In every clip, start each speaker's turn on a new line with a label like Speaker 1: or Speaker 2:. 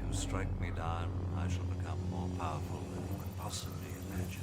Speaker 1: you strike me down, I shall become more powerful than you could possibly imagine.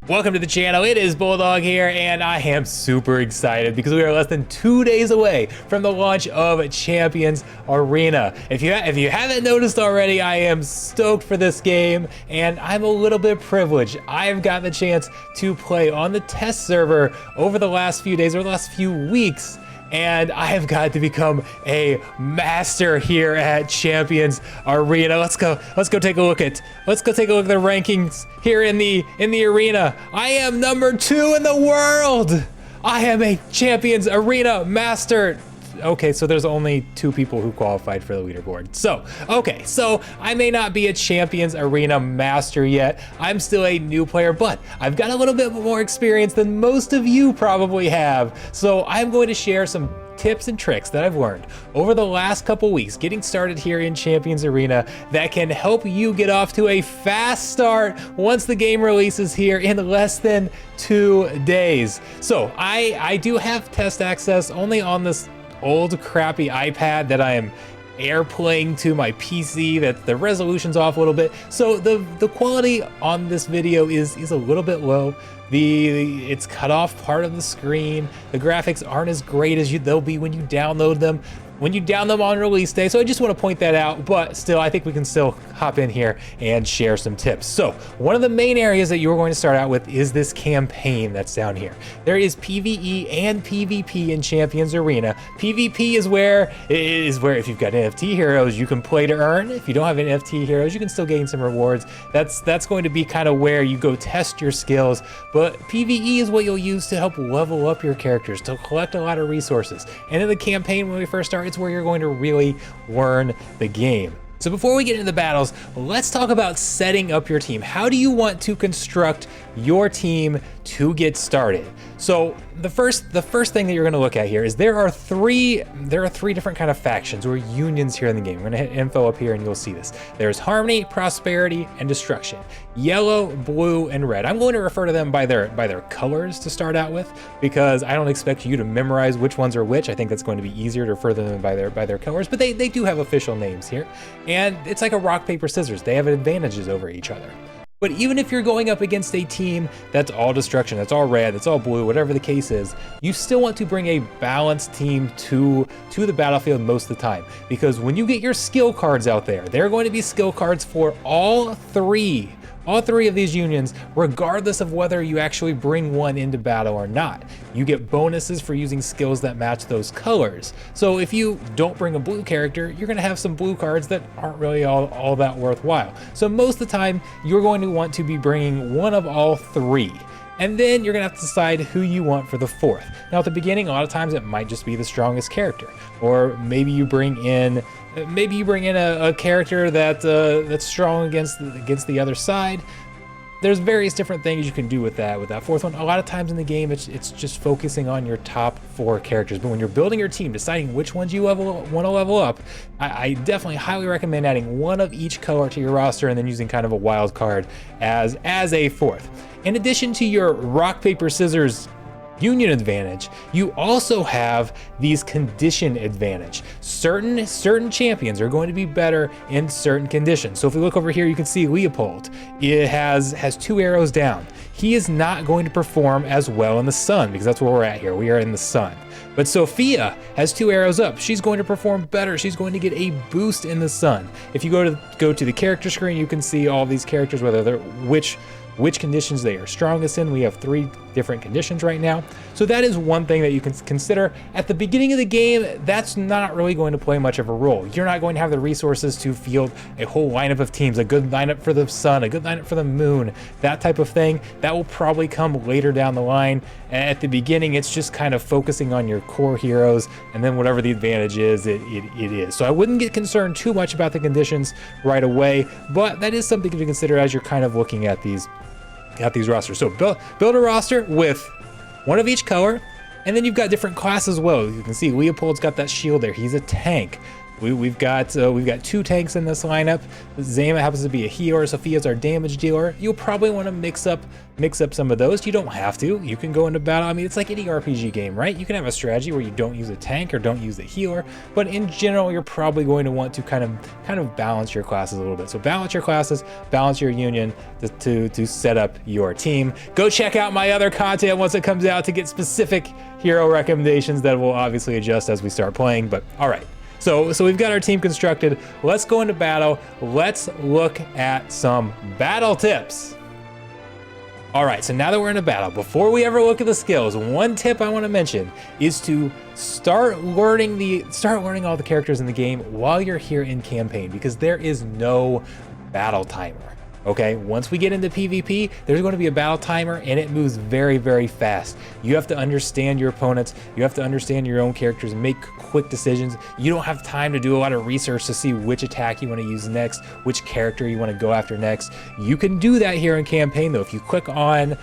Speaker 2: Welcome to the channel. It is Bulldog here, and I am super excited because we are less than 2 days away from the launch of Champions Arena. If you haven't noticed already, I am stoked for this game, and I'm a little bit privileged. I've gotten the chance to play on the test server over the last few days, or the last few weeks, and I have got to become a master here at Champions Arena. Let's go take a look at the rankings here in the arena. I am number 2 in the world. I am a Champions Arena master. Okay, so there's only 2 people who qualified for the leaderboard. So I may not be a Champions Arena master yet. I'm still a new player, but I've got a little bit more experience than most of you probably have. So I'm going to share some tips and tricks that I've learned over the last couple weeks getting started here in Champions Arena that can help you get off to a fast start once the game releases here in less than 2 days. So I do have test access only on this old crappy iPad that I am airplaying to my PC, that the resolution's off a little bit. So the quality on this video is a little bit low. It's cut off part of the screen. The graphics aren't as great as they'll be when you download them. On release day. So I just want to point that out, but still, I think we can still hop in here and share some tips. So one of the main areas that you're going to start out with is this campaign that's down here. There is PvE and PvP in Champions Arena. PvP is where if you've got NFT heroes, you can play to earn. If you don't have NFT heroes, you can still gain some rewards. That's going to be kind of where you go test your skills. But PvE is what you'll use to help level up your characters, to collect a lot of resources. And in the campaign, when we first start, it's where you're going to really learn the game. So before we get into the battles, let's talk about setting up your team. How do you want to construct your team to get started? So the first thing that you're going to look at here is there are three different kind of factions or unions here in the game. We're going to hit info up here and you'll see this. There's Harmony, Prosperity, and Destruction. Yellow, blue, and red. I'm going to refer to them by their colors to start out with, because I don't expect you to memorize which ones are which. I think that's going to be easier to refer to them by their colors, but they do have official names here. And it's like a rock, paper, scissors. They have advantages over each other. But even if you're going up against a team that's all destruction, that's all red, that's all blue, whatever the case is, you still want to bring a balanced team to the battlefield most of the time. Because when you get your skill cards out there, there are going to be skill cards for all three of these unions, regardless of whether you actually bring one into battle or not. You get bonuses for using skills that match those colors. So if you don't bring a blue character, you're gonna have some blue cards that aren't really all that worthwhile. So most of the time, you're going to want to be bringing one of all 3. And then you're gonna have to decide who you want for the 4th. Now at the beginning, a lot of times it might just be the strongest character, or maybe you bring in a character that's strong against the other side. There's various different things you can do with that 4th one. A lot of times in the game, it's just focusing on your top 4 characters. But when you're building your team, deciding which ones you want to level up, I definitely highly recommend adding one of each color to your roster and then using kind of a wild card as a 4th. In addition to your rock, paper, scissors union advantage, you also have these condition advantage. Certain champions are going to be better in certain conditions. So if we look over here, you can see Leopold. It has 2 arrows down. He is not going to perform as well in the sun, because that's where we're at here. We are in the sun. But Sophia has 2 arrows up. She's going to perform better. She's going to get a boost in the sun. If you go to the character screen, you can see all these characters, whether they're which conditions they are strongest in. We have 3 different conditions right now. So that is one thing that you can consider. At the beginning of the game, that's not really going to play much of a role. You're not going to have the resources to field a whole lineup of teams, a good lineup for the sun, a good lineup for the moon, that type of thing. That will probably come later down the line. At the beginning, it's just kind of focusing on your core heroes, and then whatever the advantage is, it is. So I wouldn't get concerned too much about the conditions right away, but that is something to consider as you're kind of looking at these rosters. So build a roster with one of each color, and then you've got different classes as well. You can see Leopold's got that shield there. He's a tank. We've got 2 tanks in this lineup. Zayma happens to be a healer, Sophia's our damage dealer. You'll probably want to mix up some of those. You don't have to. You can go into battle. I mean, it's like any RPG game, right? You can have a strategy where you don't use a tank or don't use a healer, but in general, you're probably going to want to kind of balance your classes a little bit. So balance your classes, balance your union to set up your team. Go check out my other content once it comes out to get specific hero recommendations that will obviously adjust as we start playing. But all right. So we've got our team constructed. Let's go into battle. Let's look at some battle tips. All right, so now that we're in a battle, before we ever look at the skills, one tip I want to mention is to start learning all the characters in the game while you're here in campaign, because there is no battle timer. Okay, once we get into PvP, there's going to be a battle timer and it moves very, very fast. You have to understand your opponents. You have to understand your own characters, make quick decisions. You don't have time to do a lot of research to see which attack you want to use next, which character you want to go after next. You can do that here in campaign though. If you click on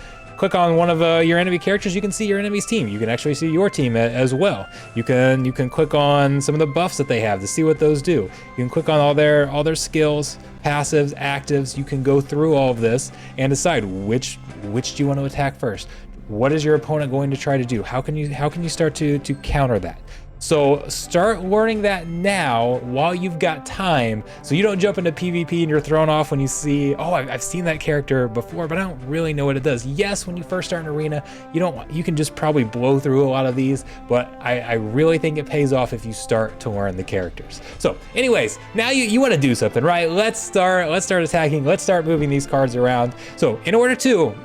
Speaker 2: one of your enemy characters, you can see your enemy's team. You can actually see your team as well. You can click on some of the buffs that they have to see what those do. You can click on all their skills, passives, actives. You can go through all of this and decide which do you want to attack first. What is your opponent going to try to do? How can you start to counter that? So start learning that now while you've got time, so you don't jump into PvP and you're thrown off when you see, oh, I've seen that character before, but I don't really know what it does. Yes, when you first start an arena, you can just probably blow through a lot of these, but I really think it pays off if you start to learn the characters. So anyways, now you want to do something, right? Let's start attacking. Let's start moving these cards around. So in order to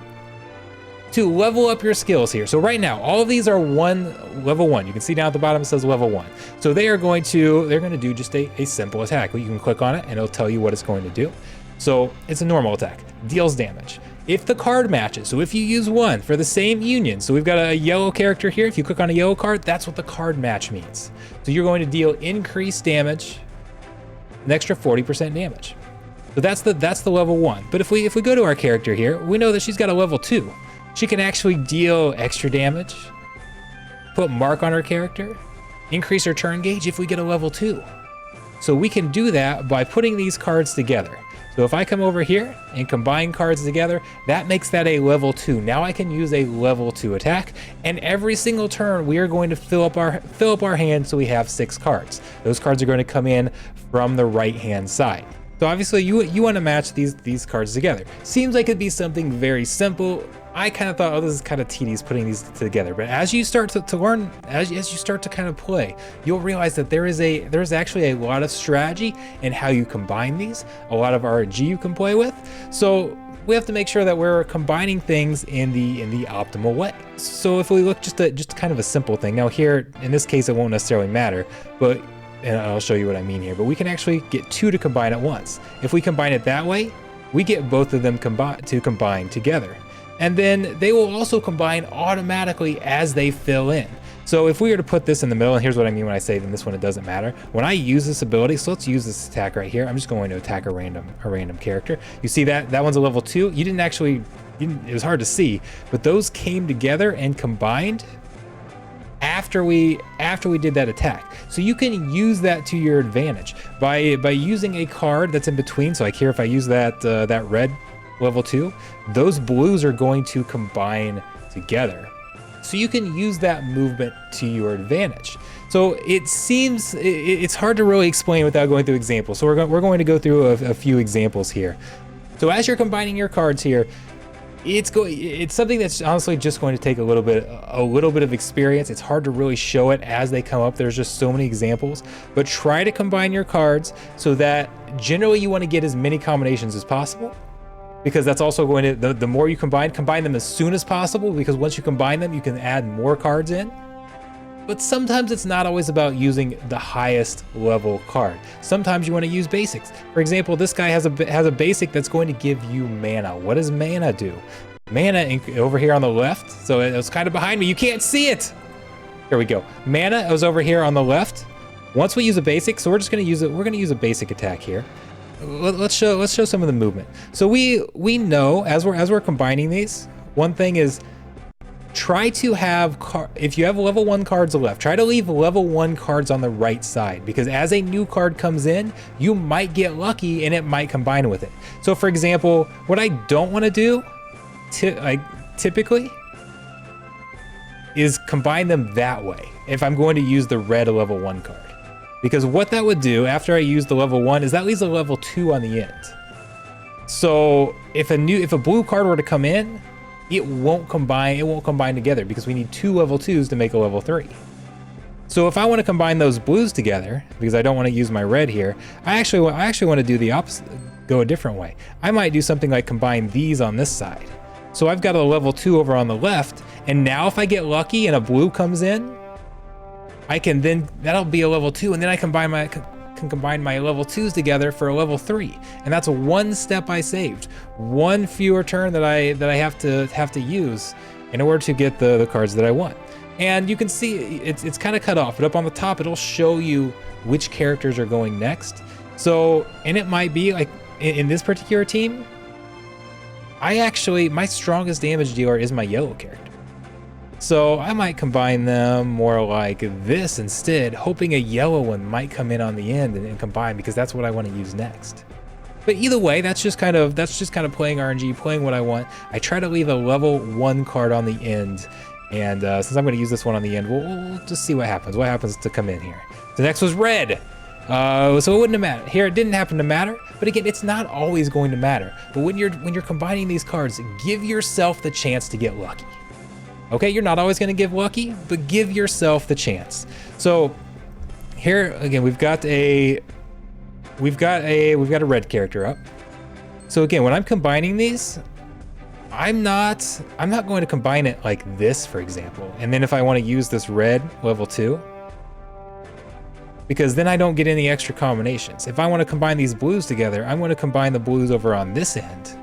Speaker 2: level up your skills here. So right now, all of these are level 1. You can see down at the bottom it says level 1. So they're going to do just a simple attack. You can click on it and it'll tell you what it's going to do. So it's a normal attack, deals damage. If the card matches, so if you use 1 for the same union, so we've got a yellow character here. If you click on a yellow card, that's what the card match means. So you're going to deal increased damage, an extra 40% damage. So that's the level 1. But if we go to our character here, we know that she's got a level 2. She can actually deal extra damage, put mark on her character, increase her turn gauge if we get a level 2. So we can do that by putting these cards together. So if I come over here and combine cards together, that makes that a level 2. Now I can use a level 2 attack, and every single turn we are going to fill up our hand so we have 6 cards. Those cards are going to come in from the right hand side. So obviously you want to match these cards together. Seems like it'd be something very simple. I kind of thought, oh, this is kind of tedious putting these together. But as you start to learn, as you start to kind of play, you'll realize that there's actually a lot of strategy in how you combine these, a lot of RNG you can play with. So we have to make sure that we're combining things in the optimal way. So if we look just kind of a simple thing. Now here, in this case, it won't necessarily matter, but and I'll show you what I mean here, but we can actually get 2 to combine at once. If we combine it that way, we get both of them combine together. And then they will also combine automatically as they fill in. So if we were to put this in the middle, and here's what I mean when I say in this one it doesn't matter. When I use this ability, so let's use this attack right here. I'm just going to attack a random character. You see that one's a level 2. It was hard to see, but those came together and combined after we did that attack. So you can use that to your advantage by using a card that's in between. So like here, if I use that red level 2, those blues are going to combine together. So you can use that movement to your advantage. So it's hard to really explain without going through examples. So we're going to go through a few examples here. So as you're combining your cards here, it's something that's honestly just going to take a little bit of experience. It's hard to really show it as they come up. There's just so many examples, but try to combine your cards so that generally you want to get as many combinations as possible, because that's also going to, the more you combine them as soon as possible, because once you combine them, you can add more cards in. But sometimes it's not always about using the highest level card. Sometimes you want to use basics. For example, this guy has a basic that's going to give you mana. What does mana do? Mana over here on the left. So it was kind of behind me. You can't see it. Here we go. Mana is over here on the left. Once we use a basic, so we're just going to use it. We're going to use a basic attack here. Let's show some of the movement. So we know as we're combining these, one thing is try to have, if you have level 1 cards left, try to leave level 1 cards on the right side, because as a new card comes in, you might get lucky and it might combine with it. So for example, what I don't want to do, typically, is combine them that way if I'm going to use the red level 1 card. Because what that would do after I use the level 1 is that leaves a level 2 on the end. So if a blue card were to come in, it won't combine together, because we need 2 level 2s to make a level 3. So if I want to combine those blues together, because I don't want to use my red here, I actually want to do the opposite, go a different way. I might do something like combine these on this side. So I've got a level 2 over on the left, and now if I get lucky and a blue comes in, I can then, that'll be a level 2, and then I can combine my level 2s together for a level 3. And that's one step I saved. One fewer turn that I have to use in order to get the cards that I want. And you can see it's kind of cut off, but up on the top it'll show you which characters are going next. So, and it might be like in this particular team, my strongest damage dealer is my yellow character. So I might combine them more like this instead, hoping a yellow one might come in on the end and combine, because that's what I want to use next. But either way, that's just kind of playing RNG, playing what I want. I try to leave a level 1 card on the end, and since I'm going to use this one on the end, we'll just see what happens. What happens to come in here? The next was red. So it wouldn't have mattered. Here, it didn't happen to matter, but again, it's not always going to matter. But when you're combining these cards, give yourself the chance to get lucky. Okay, you're not always going to give lucky, but give yourself the chance. So here again, we've got a red character up. So again, when I'm combining these, I'm not going to combine it like this, for example. And then if I want to use this red level 2, because then I don't get any extra combinations. If I want to combine these blues together, I'm going to combine the blues over on this end,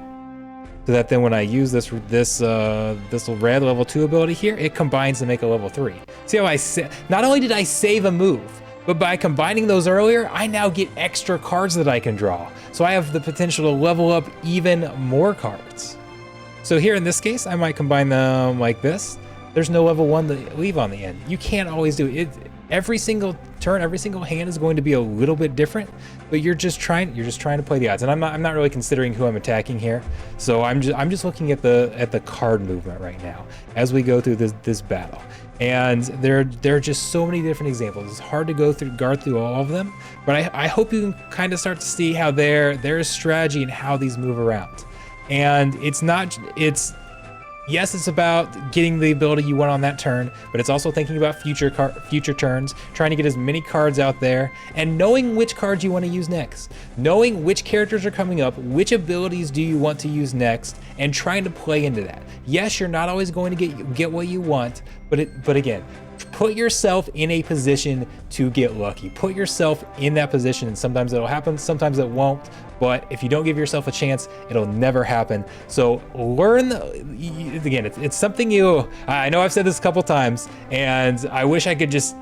Speaker 2: so that then when I use this red level 2 ability here, it combines to make a level 3. See how not only did I save a move, but by combining those earlier, I now get extra cards that I can draw. So I have the potential to level up even more cards. So here in this case, I might combine them like this. There's no level 1 to leave on the end. You can't always do it. Every single turn, every single hand is going to be a little bit different, but you're just trying to play the odds. And I'm not really considering who I'm attacking here. So I'm just looking at the card movement right now as we go through this battle. And there are just so many different examples. It's hard to guard through all of them, but I hope you can kind of start to see how there is strategy and how these move around. And yes, it's about getting the ability you want on that turn, but it's also thinking about future turns, trying to get as many cards out there, and knowing which cards you want to use next. Knowing which characters are coming up, which abilities do you want to use next, and trying to play into that. Yes, you're not always going to get what you want, but again, put yourself in a position to get lucky. Put yourself in that position, and sometimes it'll happen, sometimes it won't. But if you don't give yourself a chance, it'll never happen. So learn, again, it's something I know I've said this a couple times, and I wish I could just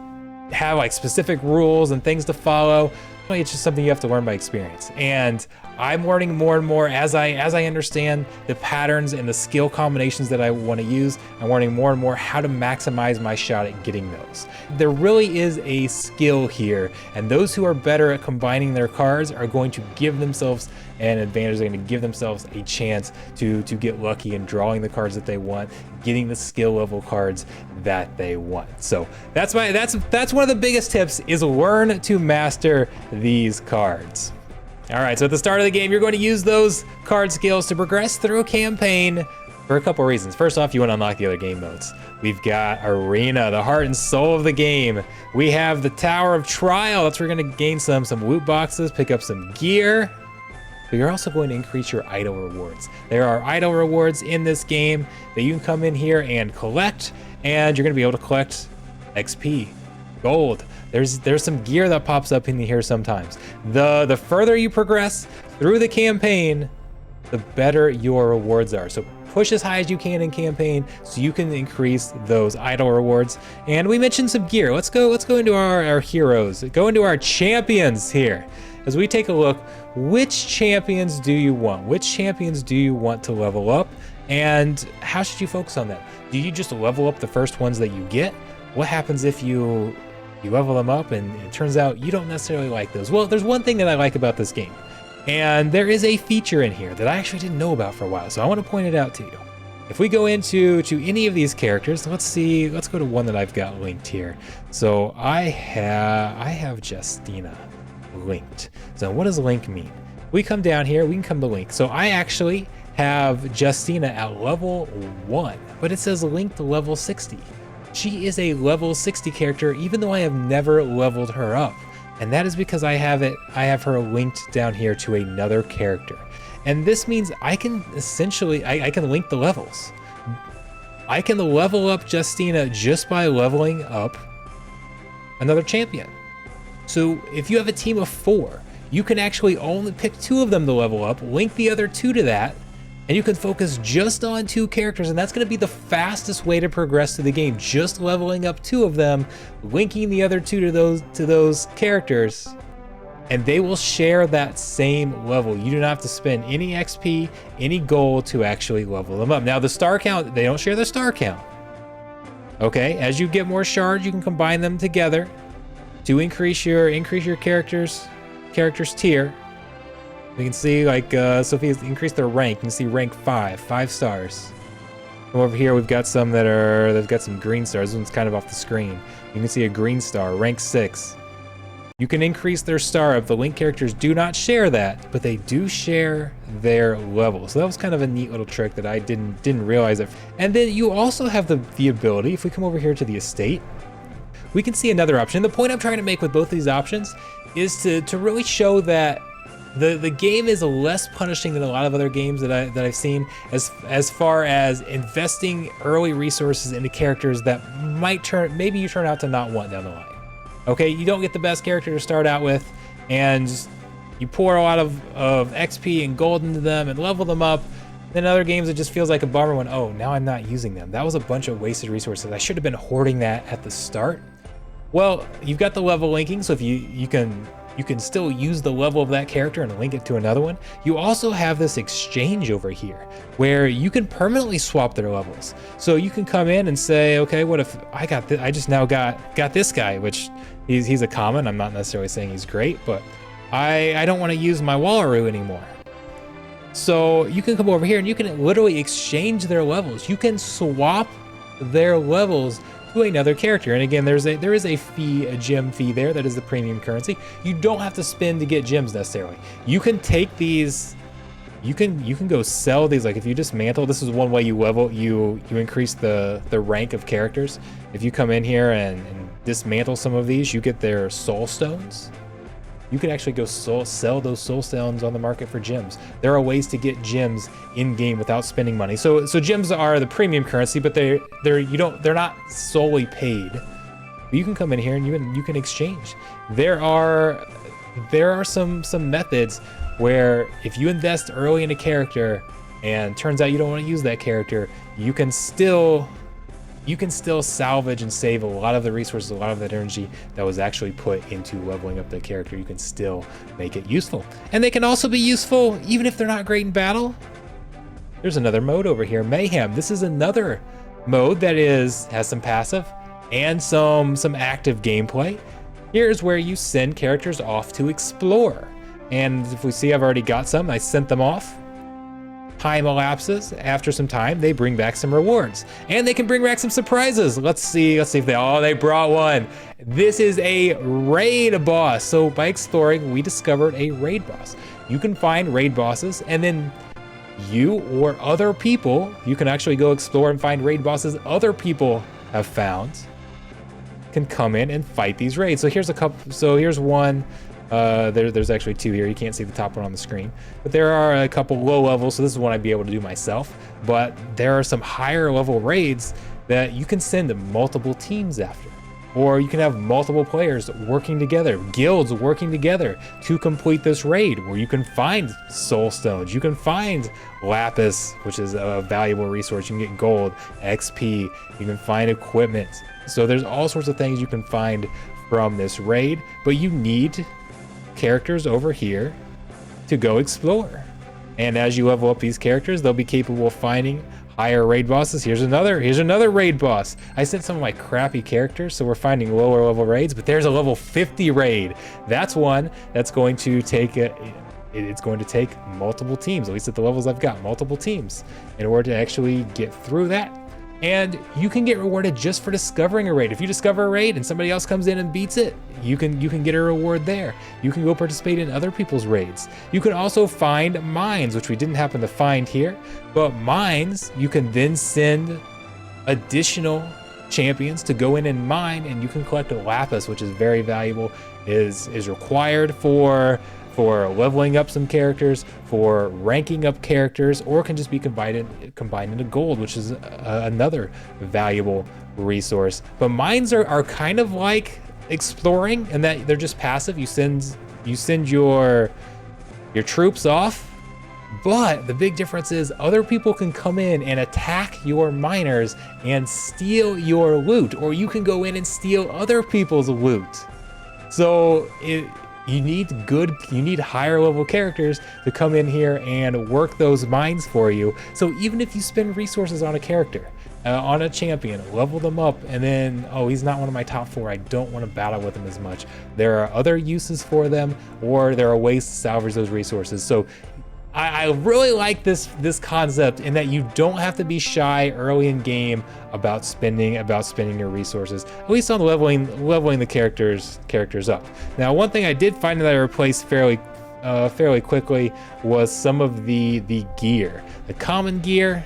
Speaker 2: have like specific rules and things to follow. It's just something you have to learn by experience. And I'm learning more and more as I understand the patterns and the skill combinations that I want to use. I'm learning more and more how to maximize my shot at getting those. There really is a skill here, and those who are better at combining their cards are going to give themselves an advantage. They're going to give themselves a chance to get lucky in drawing the cards that they want, getting the skill level cards that they want. So that's one of the biggest tips, is learn to master these cards. All right, so at the start of the game, you're going to use those card skills to progress through a campaign for a couple reasons. First off, you want to unlock the other game modes. We've got Arena, the heart and soul of the game. We have the Tower of Trial. That's where you're going to gain some loot boxes, pick up some gear. But you're also going to increase your idol rewards. There are idol rewards in this game that you can come in here and collect, and you're going to be able to collect XP, gold. There's some gear that pops up in here sometimes. The further you progress through the campaign, the better your rewards are. So push as high as you can in campaign so you can increase those idol rewards. And we mentioned some gear. Let's go into our heroes. Go into our champions here. As we take a look, which champions do you want? Which champions do you want to level up? And how should you focus on that? Do you just level up the first ones that you get? What happens if you level them up and it turns out you don't necessarily like those? Well, there's one thing that I like about this game, and there is a feature in here that I actually didn't know about for a while, so I want to point it out to you. If we go into any of these characters, let's go to one that I've got linked here. So I have Justina linked. So what does link mean? We come down here, we can come to link. So I actually have Justina at level 1, but it says linked level 60. She is a level 60 character, even though I have never leveled her up. And that is because I have her linked down here to another character. And this means I can essentially, I can link the levels. I can level up Justina just by leveling up another champion. So if you have a team of 4, you can actually only pick 2 of them to level up, link the other 2 to that, and you can focus just on 2 characters, and that's going to be the fastest way to progress through the game. Just leveling up 2 of them, linking the other 2 to those characters, and they will share that same level. You do not have to spend any XP, any gold to actually level them up. Now the star count, they don't share the star count. Okay, as you get more shards, you can combine them together to increase your character's tier. We can see like Sophia's increased their rank. You can see rank 5 stars. Come over here, we've got some they've got some green stars. This one's kind of off the screen. You can see a green star, rank 6. You can increase their star up. The link characters do not share that, but they do share their level. So that was kind of a neat little trick that I didn't realize it. And then you also have the ability, if we come over here to the estate, we can see another option. The point I'm trying to make with both these options is to really show that the game is less punishing than a lot of other games that I've seen as far as investing early resources into characters that maybe you turn out to not want down the line. Okay, you don't get the best character to start out with, and you pour a lot of XP and gold into them and level them up. Then other games, it just feels like a bummer when, oh, now I'm not using them. That was a bunch of wasted resources. I should have been hoarding that at the start. Well, you've got the level linking, so if you can still use the level of that character and link it to another one. You also have this exchange over here where you can permanently swap their levels. So you can come in and say, okay, what if I just now got this guy, which he's a common. I'm not necessarily saying he's great, but I don't want to use my Wallaroo anymore. So you can come over here and you can literally exchange their levels. You can swap their levels to another character. And again, there is a fee, a gem fee there. That is the premium currency. You don't have to spend to get gems necessarily. You can take these, you can go sell these. Like if you dismantle, this is one way you increase the rank of characters. If you come in here and dismantle some of these, you get their soul stones. You can actually go sell those soul stones on the market for gems. There are ways to get gems in game without spending money. So gems are the premium currency, but they're not solely paid. But you can come in here and you can exchange. There are some methods where if you invest early in a character and turns out you don't want to use that character, you can still salvage and save a lot of the resources, a lot of that energy that was actually put into leveling up the character. You can still make it useful. And they can also be useful even if they're not great in battle. There's another mode over here, Mayhem. This is another mode that has some passive and some active gameplay. Here's where you send characters off to explore. And if we see, I've already got some. I sent them off. Time elapses. After some time, they bring back some rewards, and they can bring back some surprises. Let's see if they brought one. This is a raid boss. So by exploring, we discovered a raid boss. You can find raid bosses, and then you or other people, you can actually go explore and find raid bosses other people have found, can come in and fight these raids. So here's a couple. So here's one. There's actually 2 here. You can't see the top one on the screen, but there are a couple low levels. So this is one I'd be able to do myself, but there are some higher level raids that you can send multiple teams after, or you can have multiple players working together, guilds working together to complete this raid, where you can find soul stones, you can find lapis, which is a valuable resource. You can get gold, XP, you can find equipment. So there's all sorts of things you can find from this raid, but you need characters over here to go explore. And as you level up these characters, they'll be capable of finding higher raid bosses. Here's another raid boss. I sent some of my crappy characters, so we're finding lower level raids, but there's a level 50 raid. That's one that's going to take it's going to take multiple teams, at least at the levels I've got, multiple teams in order to actually get through that. And you can get rewarded just for discovering a raid. If you discover a raid and somebody else comes in and beats it, you can get a reward there. You can go participate in other people's raids. You can also find mines, which we didn't happen to find here, but mines, you can then send additional champions to go in and mine, and you can collect a lapis, which is very valuable, is required for leveling up some characters, for ranking up characters, or can just be combined into gold, which is another valuable resource. But mines are kind of like exploring in that they're just passive. You send your troops off, but the big difference is other people can come in and attack your miners and steal your loot, or you can go in and steal other people's loot. So you need higher level characters to come in here and work those mines for you. So even if you spend resources on a character, on a champion, level them up, and then, oh, he's not one of my top 4, I don't want to battle with him as much. There are other uses for them, or there are ways to salvage those resources. So I really like this concept in that you don't have to be shy early in game about spending your resources, at least on leveling the characters up. Now, one thing I did find that I replaced fairly quickly was some of the gear. The common gear,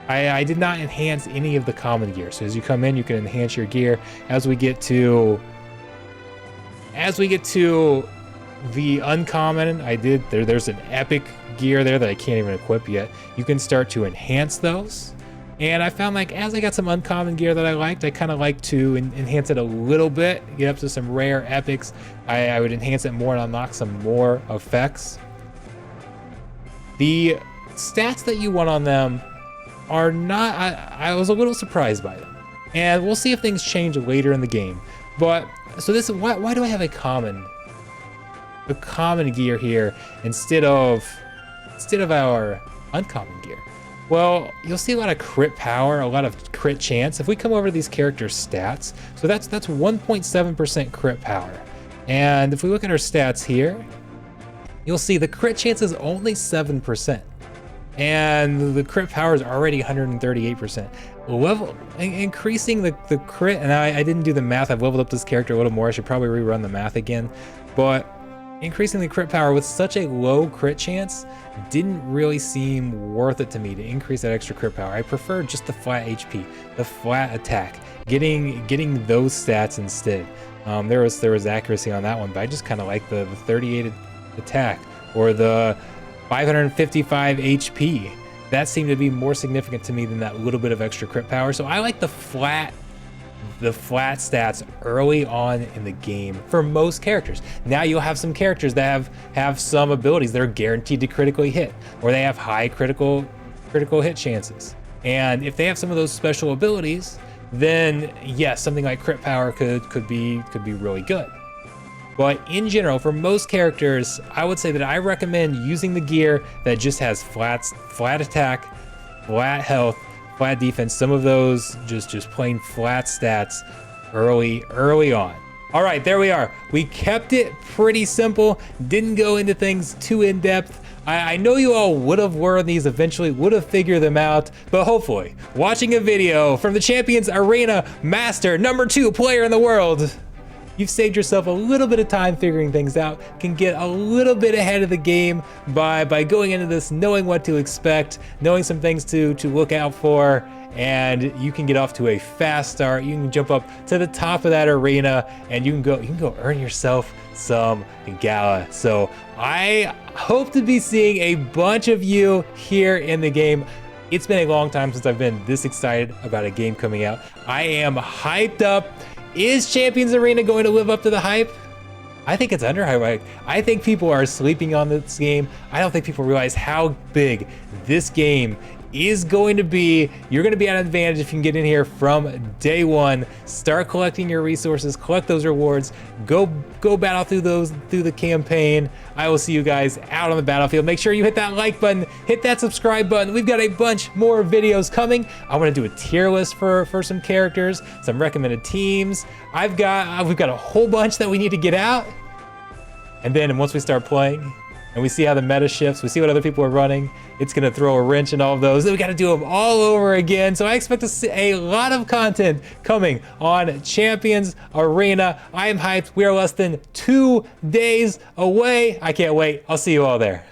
Speaker 2: I did not enhance any of the common gear. So as you come in, you can enhance your gear. As we get to the uncommon, there's an epic gear there that I can't even equip yet. You can start to enhance those. And I found, like, as I got some uncommon gear that I liked, I kind of like to enhance it a little bit, get up to some rare epics. I would enhance it more and unlock some more effects. The stats that you want on them are not, I was a little surprised by them. And we'll see if things change later in the game. But, so this, why do I have a common gear here instead of our uncommon gear? Well, you'll see a lot of crit power, a lot of crit chance. If we come over to these character stats, so that's 1.7% crit power. And if we look at our stats here, you'll see the crit chance is only 7%. And the crit power is already 138%. Increasing the crit, and I didn't do the math, I've leveled up this character a little more, I should probably rerun the math again, but increasing the crit power with such a low crit chance didn't really seem worth it to me to increase that extra crit power. I prefer just the flat HP, the flat attack, getting those stats instead. There was accuracy on that one, but I just kind of like the 38 attack or the 555 HP. That seemed to be more significant to me than that little bit of extra crit power. So I like the flat stats early on in the game for most characters. Now you'll have some characters that have some abilities that are guaranteed to critically hit, or they have high critical hit chances. And if they have some of those special abilities, then yes, something like crit power could be really good. But in general, for most characters, I would say that I recommend using the gear that just has flat attack, flat health, flat defense, some of those just plain flat stats early on. All right, there we are. We kept it pretty simple, didn't go into things too in depth. I know you all would have learned these eventually, would have figured them out, but hopefully, watching a video from the Champions Arena Master, #2 player in the world, you've saved yourself a little bit of time figuring things out, can get a little bit ahead of the game by going into this knowing what to expect, knowing some things to look out for, and you can get off to a fast start. You can jump up to the top of that arena and you can go earn yourself some gala. So I hope to be seeing a bunch of you here in the game. It's been a long time since I've been this excited about a game coming out. I am hyped up. Is Champions Arena going to live up to the hype? I think it's underhyped. I think people are sleeping on this game. I don't think people realize how big this game is going to be, you're going to be at an advantage if you can get in here from day one. Start collecting your resources, collect those rewards, go battle through the campaign. I will see you guys out on the battlefield. Make sure you hit that like button, hit that subscribe button. We've got a bunch more videos coming. I want to do a tier list for some characters, some recommended teams. we've got a whole bunch that we need to get out. And then once we start playing and we see how the meta shifts, we see what other people are running, it's gonna throw a wrench in all of those. Then we gotta do them all over again. So I expect to see a lot of content coming on Champions Arena. I am hyped. We are less than 2 days away. I can't wait. I'll see you all there.